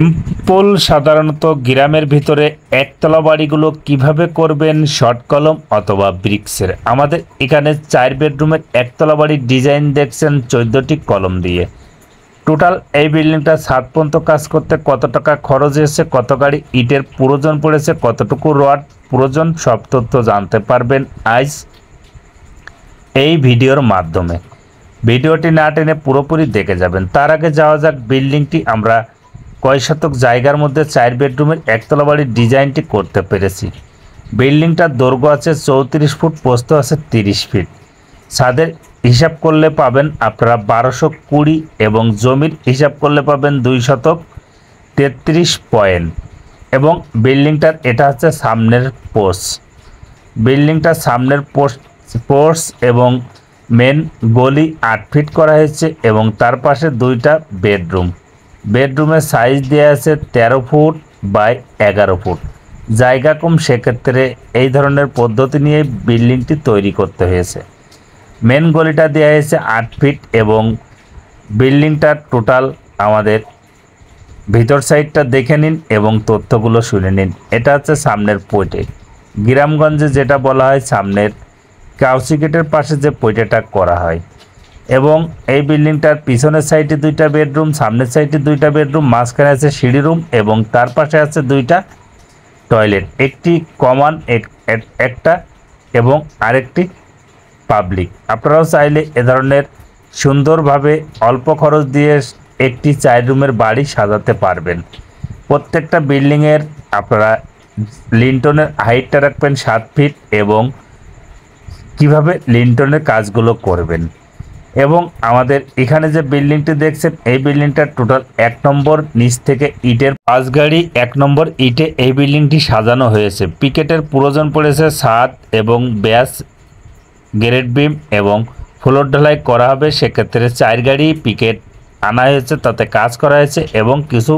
Simple সাধারণত গ্রামের ভিতরে একতলা বাড়িগুলো কিভাবে করবেন শর্ট কলম অথবা ব্রিক্সের। আমাদের এখানে 4 বেডরুমের একতলা বাড়ির ডিজাইন দেখছেন 14টি কলম দিয়ে। টোটাল এই বিল্ডিংটা ছাদ পর্যন্ত কাজ করতে কত টাকা খরচ হয়েছে, কত গাড়ি ইটের প্রয়োজন পড়েছে, কতটুকু রড প্রয়োজন, সব তথ্য জানতে পারবেন আজ এই ভিডিওর মাধ্যমে। ভিডিওটি না টেনে পুরোপুরি দেখে যাবেন। তার আগে যাওয়া যাক বিল্ডিংটি আমরা কয় শতক জায়গার মধ্যে 4 বেডরুমের একতলা বাড়ির ডিজাইনটি করতে পেরেছি। বিল্ডিংটার দৈর্ঘ্য আছে 34 ফুট, প্রস্থ আছে 30 ফিট। ছাদের হিসাব করলে পাবেন আপনারা 1220 এবং জমির হিসাব করলে পাবেন 2 শতক 33 পয়েন্ট। এবং বিল্ডিংটার এটা হচ্ছে সামনের পোর্চ। বিল্ডিংটার সামনের পোর্চ এবং মেন গলি 8 ফিট করা হয়েছে এবং তার পাশে 2টা বেডরুম। বেডরুমের সাইজ দেওয়া আছে 13 ফুট বাই 11 ফুট। জায়গা কম, সেক্ষেত্রে এই ধরনের পদ্ধতি নিয়ে বিল্ডিংটি তৈরি করতে হয়েছে। মেন গলিটা দেওয়া হয়েছে 8 ফিট এবং বিল্ডিংটার টোটাল আমাদের ভিতর সাইডটা দেখে নিন এবং তথ্যগুলো শুনে নিন। এটা হচ্ছে সামনের পৈটে। গ্রামগঞ্জে যেটা বলা হয় সামনের কাউসি গেটের পাশে যে পৈটেটা করা হয়। এবং এই বিল্ডিংটার পিছনের সাইডে 2টা বেডরুম, সামনের সাইডে 2টা বেডরুম, মাঝখানে আছে সিঁড়ি রুম এবং তার পাশে আছে 2টা টয়লেট, একটি কমন একটা এবং আরেকটি পাবলিক। আপনারাও চাইলে এ ধরনের সুন্দরভাবে অল্প খরচ দিয়ে একটি 4 রুমের বাড়ি সাজাতে পারবেন। প্রত্যেকটা বিল্ডিংয়ের আপনারা লিন্টনের হাইটটা রাখবেন 7 ফিট এবং কিভাবে লিন্টনের কাজগুলো করবেন। এবং আমাদের এখানে যে বিল্ডিংটি দেখছেন এই বিল্ডিংটার টোটাল 1 নম্বর নিচ থেকে ইটের 5 গাড়ি 1 নম্বর ইটে এই বিল্ডিংটি সাজানো হয়েছে। পিকেটের প্রয়োজন পড়েছে ছাদ এবং ব্যাস গ্রেড বিম এবং ফ্লোর ঢালাই করা হবে। সেক্ষেত্রে 4 গাড়ি পিকেট আনা হয়েছে, তাতে কাজ করা হয়েছে এবং কিছু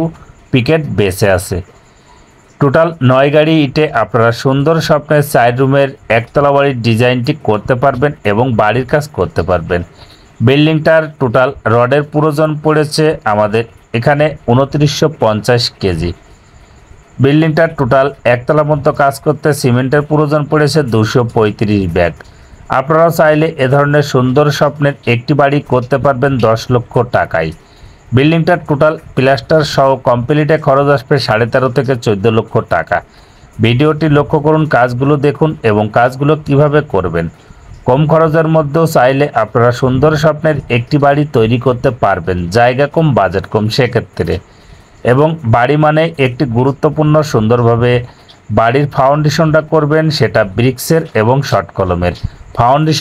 পিকেট বেঁচে আছে। টোটাল 9 গাড়ি ইটে আপনারা সুন্দর স্বপ্নের 4 রুমের একতলা বাড়ির ডিজাইনটি করতে পারবেন এবং বাড়ির কাজ করতে পারবেন। বিল্ডিংটার টোটাল রডের প্রয়োজন পড়েছে আমাদের এখানে 2950 কেজি। বিল্ডিংটার টোটাল একতলা মতো কাজ করতে সিমেন্টের প্রয়োজন পড়েছে 235 ব্যাগ। আপনারাও চাইলে এ ধরনের সুন্দর স্বপ্নের একটি বাড়ি করতে পারবেন 10 লক্ষ টাকায়। বিল্ডিংটার টোটাল প্লাস্টার সহ কমপ্লিটে খরচ আসবে 13.5 থেকে 14 লক্ষ টাকা। ভিডিওটি লক্ষ্য করুন, কাজগুলো দেখুন এবং কাজগুলো কিভাবে করবেন। কম খরচের মধ্যেও চাইলে আপনারা সুন্দর স্বপ্নের একটি বাড়ি তৈরি করতে পারবেন। জায়গা কম, বাজেট কম সেক্ষেত্রে। এবং বাড়ি মানে একটি গুরুত্বপূর্ণ সুন্দরভাবে বাড়ির ফাউন্ডেশনটা করবেন, সেটা ব্রিক্সের এবং শর্ট কলমের ফাউন্ডেশন।